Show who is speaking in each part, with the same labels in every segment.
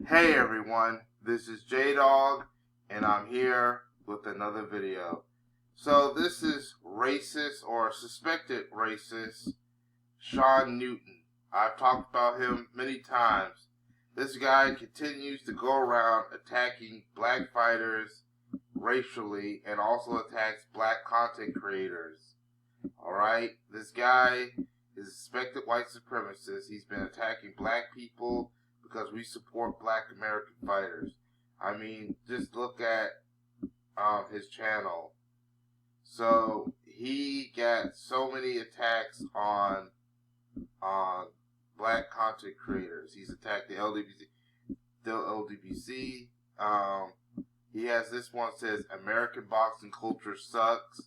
Speaker 1: Hey everyone, this is J-Dog, and I'm here with another video. So this is racist or suspected racist Shawn Newton. I've talked about him many times. This guy continues to go around attacking black fighters racially and also attacks black content creators. Alright, this guy is a suspected white supremacist. He's been attacking black people because we support black American fighters. I mean, just look at his channel. So he got so many attacks on black content creators. He's attacked the LDBC. He has this one that says American boxing culture sucks.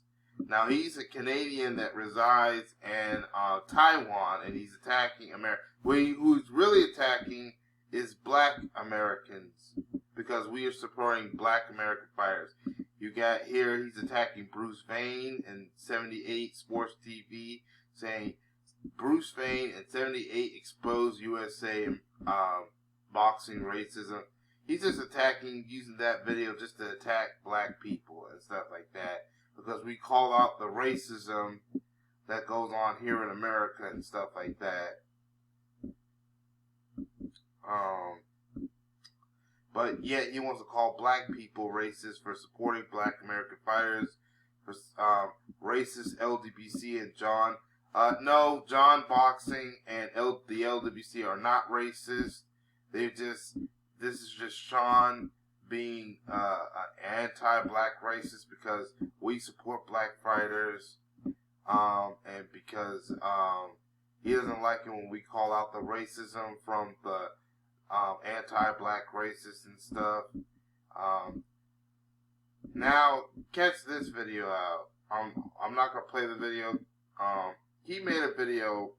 Speaker 1: Now he's a Canadian that resides in Taiwan, and he's attacking America. Who's really attacking is black Americans, because we are supporting black American fighters. You got here, he's attacking Bruce Vain in 78 Sports TV, saying Bruce Vain in 78 exposed USA boxing racism. He's just attacking, using that video just to attack black people and stuff like that, because we call out the racism that goes on here in America and stuff like that. But yet he wants to call black people racist for supporting black American fighters, for racist LDBC and John. No, John Boxing and the LDBC are not racist. This is just Shawn being an anti-black racist because we support black fighters, and because he doesn't like it when we call out the racism from the anti-black racists and stuff. Now, catch this video out. I'm not going to play the video. He made a video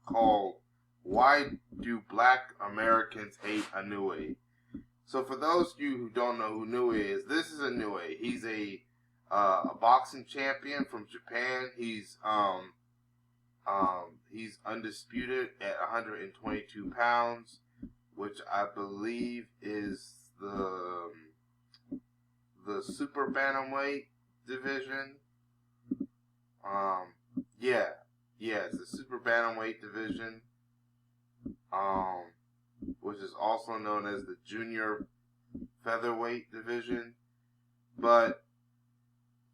Speaker 1: called Why Do Black Americans Hate Inoue? So for those of you who don't know who Inoue is, this is Inoue. He's a boxing champion from Japan. He's undisputed at 122 pounds, which I believe is the super bantamweight division. It's the super bantamweight division, which is also known as the junior featherweight division. But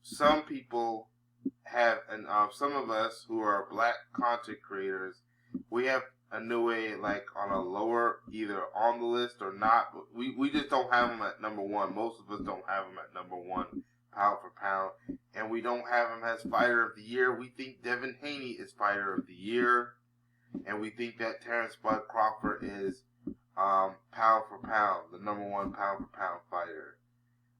Speaker 1: some people have, and some of us who are black content creators, we have Inoue like on a lower, either on the list or not. But we just don't have him at number one. Most of us don't have him at number one, pound for pound, and we don't have him as fighter of the year. We think Devin Haney is fighter of the year, and we think that Terrence Bud Crawford is pound for pound, the number one pound for pound fighter.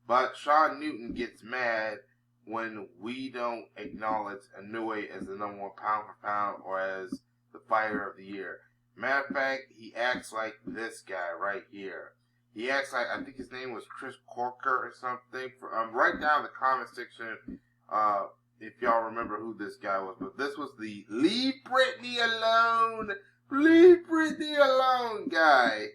Speaker 1: But Shawn Newton gets mad when we don't acknowledge Inoue as the number one pound for pound or as the fighter of the year. Matter of fact, he acts like this guy right here. He acts like, I think his name was Chris Corker or something. Write down in the comment section if y'all remember who this guy was. But this was the Leave Britney Alone, Leave Britney Alone guy.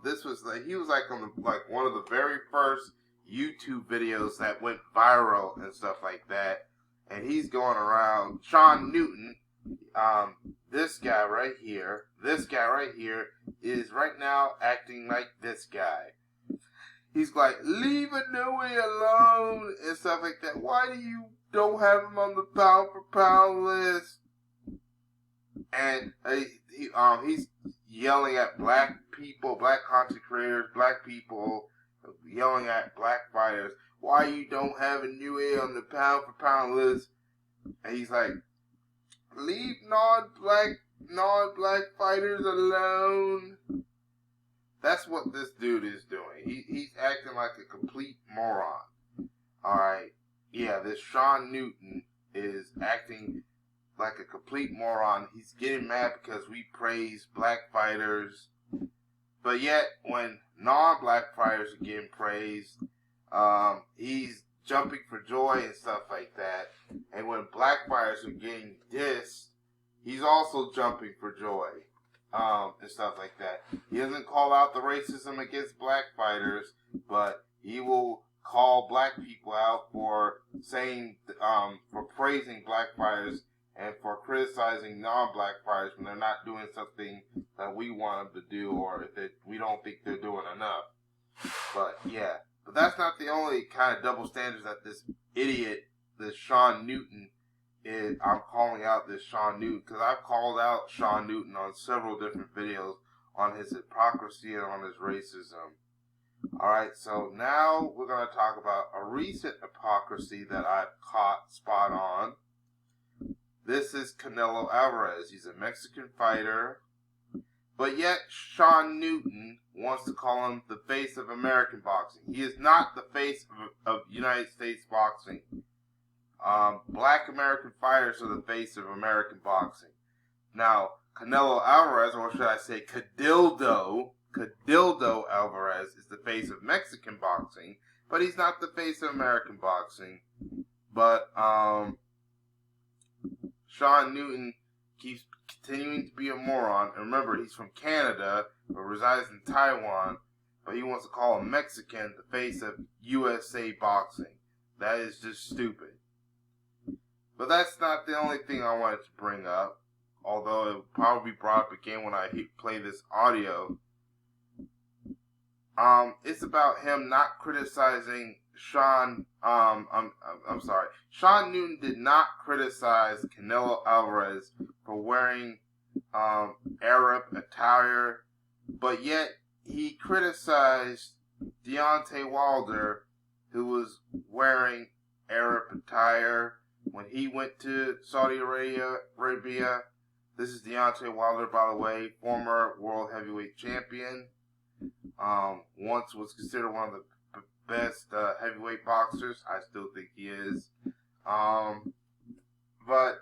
Speaker 1: This was he was like on one of the very first YouTube videos that went viral and stuff like that, and he's going around. Shawn Newton, this guy right here is right now acting like this guy. He's like, leave Inoue alone and stuff like that. Why do you don't have him on the pound for pound list? And he's yelling at black people, black content creators, black people, yelling at black fighters, why you don't have Inoue on the pound for pound list? And he's like, leave non-black fighters alone. That's what this dude is doing. He's acting like a complete moron. Alright, yeah, this Shawn Newton is acting like a complete moron. He's getting mad because we praise black fighters. But yet, when non-black fighters are getting praised, he's jumping for joy and stuff like that. And when black fighters are getting dissed, he's also jumping for joy. and stuff like that. He doesn't call out the racism against black fighters, but he will call black people out for saying, for praising black fighters and for criticizing non-black fighters when they're not doing something that we want them to do, or that we don't think they're doing enough. But yeah, but that's not the only kind of double standards that this idiot, this Shawn Newton, is. I'm calling out this Shawn Newton because I've called out Shawn Newton on several different videos on his hypocrisy and on his racism. Alright, so now we're going to talk about a recent hypocrisy that I've caught spot on. This is Canelo Alvarez. He's a Mexican fighter, but yet Shawn Newton wants to call him the face of American boxing. He is not the face of United States boxing. Black American fighters are the face of American boxing. Now, Canelo Alvarez, or should I say Cadildo Alvarez, is the face of Mexican boxing, but he's not the face of American boxing. But Shawn Newton keeps continuing to be a moron. And remember, he's from Canada, but resides in Taiwan, but he wants to call a Mexican the face of USA boxing. That is just stupid. But that's not the only thing I wanted to bring up, although it will probably be brought up again when I play this audio. It's about him not criticizing Shawn. I'm sorry. Shawn Newton did not criticize Canelo Alvarez for wearing Arab attire, but yet he criticized Deontay Wilder, who was wearing Arab attire when he went to Saudi Arabia. This is Deontay Wilder, by the way, former world heavyweight champion. Once was considered one of the best heavyweight boxers. I still think he is. But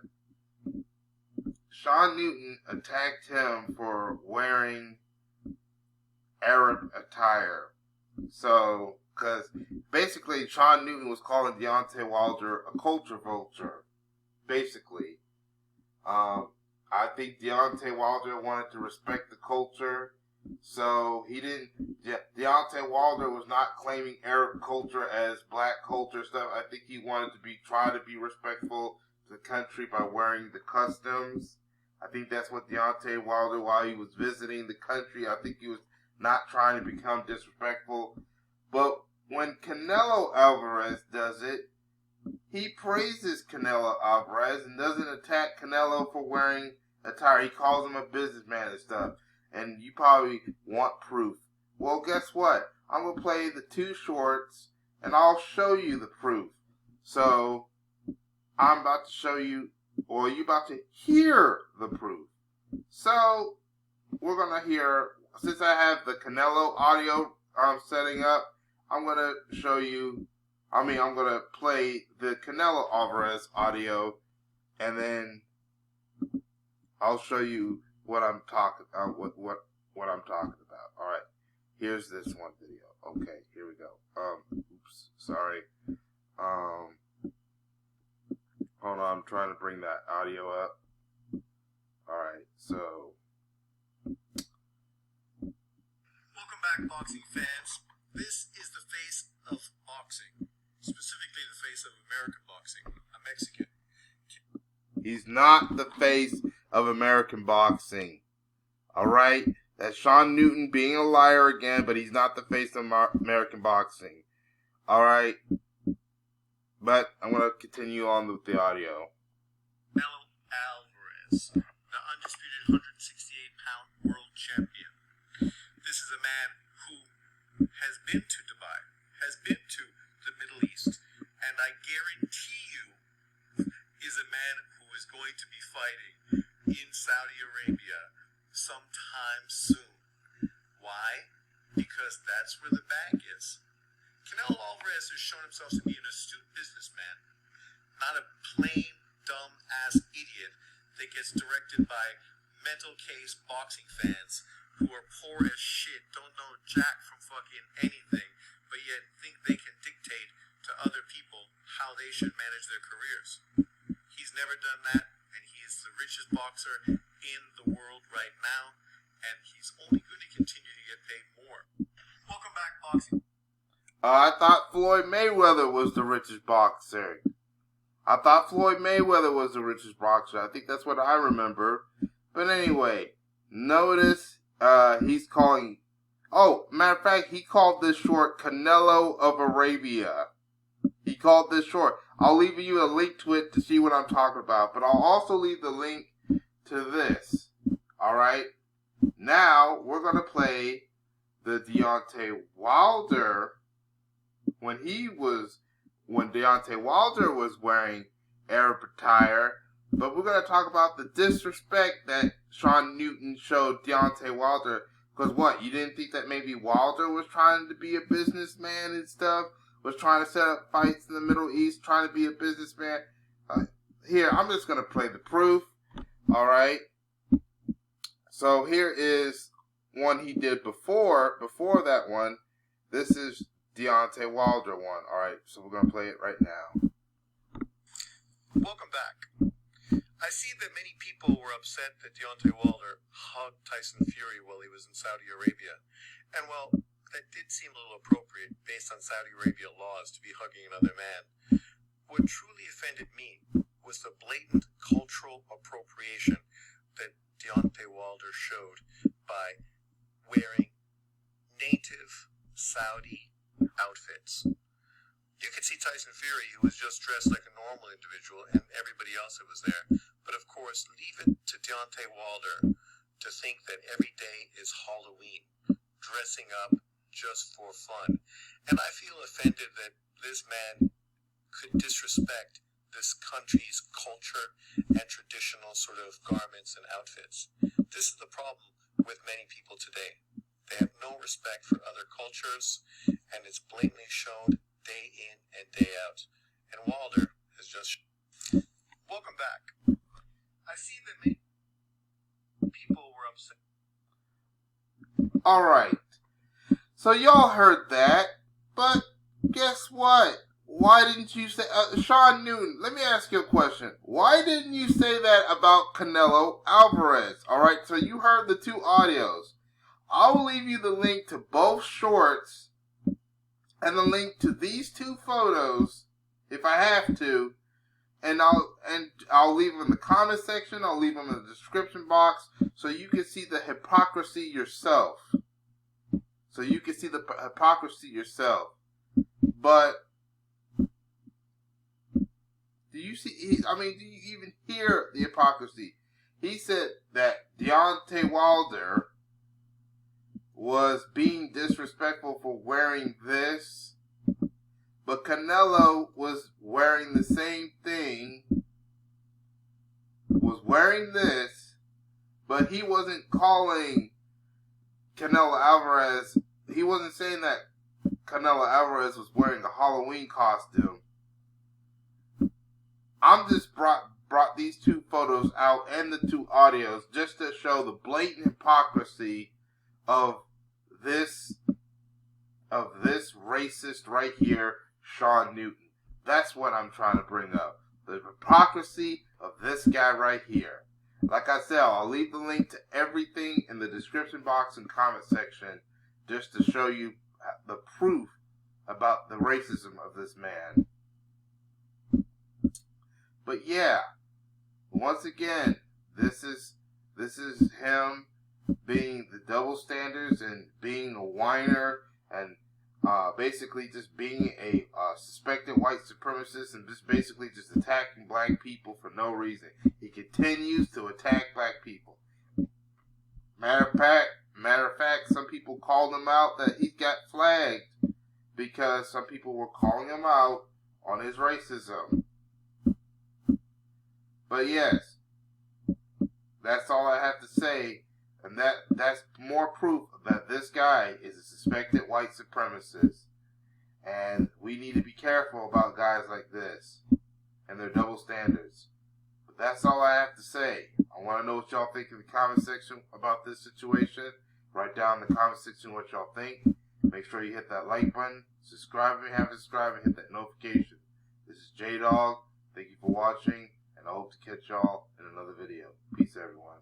Speaker 1: Shawn Newton attacked him for wearing Arab attire. So, because basically Shawn Newton was calling Deontay Wilder a culture vulture. Basically. I think Deontay Wilder wanted to respect the culture. So he didn't. Deontay Wilder was not claiming Arab culture as black culture stuff. I think he wanted to try to be respectful to the country by wearing the customs. I think that's what Deontay Wilder, while he was visiting the country, I think he was not trying to become disrespectful. But when Canelo Alvarez does it, he praises Canelo Alvarez and doesn't attack Canelo for wearing attire. He calls him a businessman and stuff. And you probably want proof. Well, guess what? I'm going to play the two shorts, and I'll show you the proof. So, I'm about to show you, or you're about to hear the proof. So, we're going to hear, since I have the Canelo audio setting up, I'm going to show you, I'm going to play the Canelo Alvarez audio, and then I'll show you what I'm talking what I'm talking about. All right, here's this one video. Okay, here we go. Oops, sorry. Hold on, I'm trying to bring that audio up. All right, so
Speaker 2: welcome back, boxing fans. This is the face of boxing, specifically the face of American boxing. A Mexican.
Speaker 1: He's not the face of American boxing. Alright? That's Shawn Newton being a liar again, but he's not the face of American boxing. Alright? But I'm going to continue on with the audio.
Speaker 2: Canelo Alvarez, the undisputed 168-pound world champion. This is a man who has been to Dubai, has been to the Middle East, and I guarantee you is a man who is going to be fighting in Saudi Arabia sometime soon. Why? Because that's where the bag is. Canelo Alvarez has shown himself to be an astute businessman, not a plain, dumb-ass idiot that gets directed by mental case boxing fans who are poor as shit, don't know jack from fucking anything, but yet think they can dictate to other people how they should manage their careers. He's never done that, and he is the richest boxer in the world right now, only going to continue to get paid more. Welcome back, boxing.
Speaker 1: I thought Floyd Mayweather was the richest boxer. I think that's what I remember. But anyway, notice he's calling... Oh, matter of fact, he called this short Canelo of Arabia. He called this short. I'll leave you a link to it to see what I'm talking about. But I'll also leave the link to this. Alright? Now, we're going to play the Deontay Wilder... When Deontay Wilder was wearing Arab attire, but we're going to talk about the disrespect that Shawn Newton showed Deontay Wilder. Because what, you didn't think that maybe Wilder was trying to be a businessman and stuff? Was trying to set up fights in the Middle East, trying to be a businessman? Here, I'm just going to play the proof. Alright? So here is one he did before that one. This is Deontay Wilder one. Alright, so we're going to play it right now.
Speaker 2: Welcome back. I see that many people were upset that Deontay Wilder hugged Tyson Fury while he was in Saudi Arabia. And well, that did seem a little appropriate based on Saudi Arabia laws to be hugging another man. What truly offended me was the blatant cultural appropriation that Deontay Wilder showed by wearing native Saudi outfits. You could see Tyson Fury, who was just dressed like a normal individual, and everybody else that was there. But of course, leave it to Deontay Wilder to think that every day is Halloween, dressing up just for fun. And I feel offended that this man could disrespect this country's culture and traditional sort of garments and outfits. This is the problem with many people today. They have no respect for other cultures, and it's blatantly shown day in and day out. And Wilder has just... Welcome back. I see that many people were upset.
Speaker 1: Alright. So y'all heard that, but guess what? Why didn't you say... Shawn Newton, let me ask you a question. Why didn't you say that about Canelo Alvarez? Alright, so you heard the two audios. I will leave you the link to both shorts and the link to these two photos, if I have to, and I'll leave them in the comment section. I'll leave them in the description box so you can see the hypocrisy yourself. But do you see? Do you even hear the hypocrisy? He said that Deontay Wilder was being disrespectful for wearing this, but Canelo was wearing the same thing, was wearing this, but he wasn't calling Canelo Alvarez, he wasn't saying that Canelo Alvarez was wearing a Halloween costume. I'm just brought these two photos out and the two audios just to show the blatant hypocrisy of this racist right here, Shawn Newton. That's what I'm trying to bring up. The hypocrisy of this guy right here. Like I said, I'll leave the link to everything in the description box and comment section just to show you the proof about the racism of this man. But yeah, once again, this is him being the double standards and being a whiner and basically just being a suspected white supremacist and just basically just attacking black people for no reason. He continues to attack black people. Matter of fact, some people called him out that he got flagged because some people were calling him out on his racism. But yes, that's all I have to say. And that's more proof that this guy is a suspected white supremacist. And we need to be careful about guys like this and their double standards. But that's all I have to say. I want to know what y'all think in the comment section about this situation. Write down in the comment section what y'all think. Make sure you hit that like button. Subscribe if you haven't subscribed, and hit that notification. This is J-Dog. Thank you for watching, and I hope to catch y'all in another video. Peace, everyone.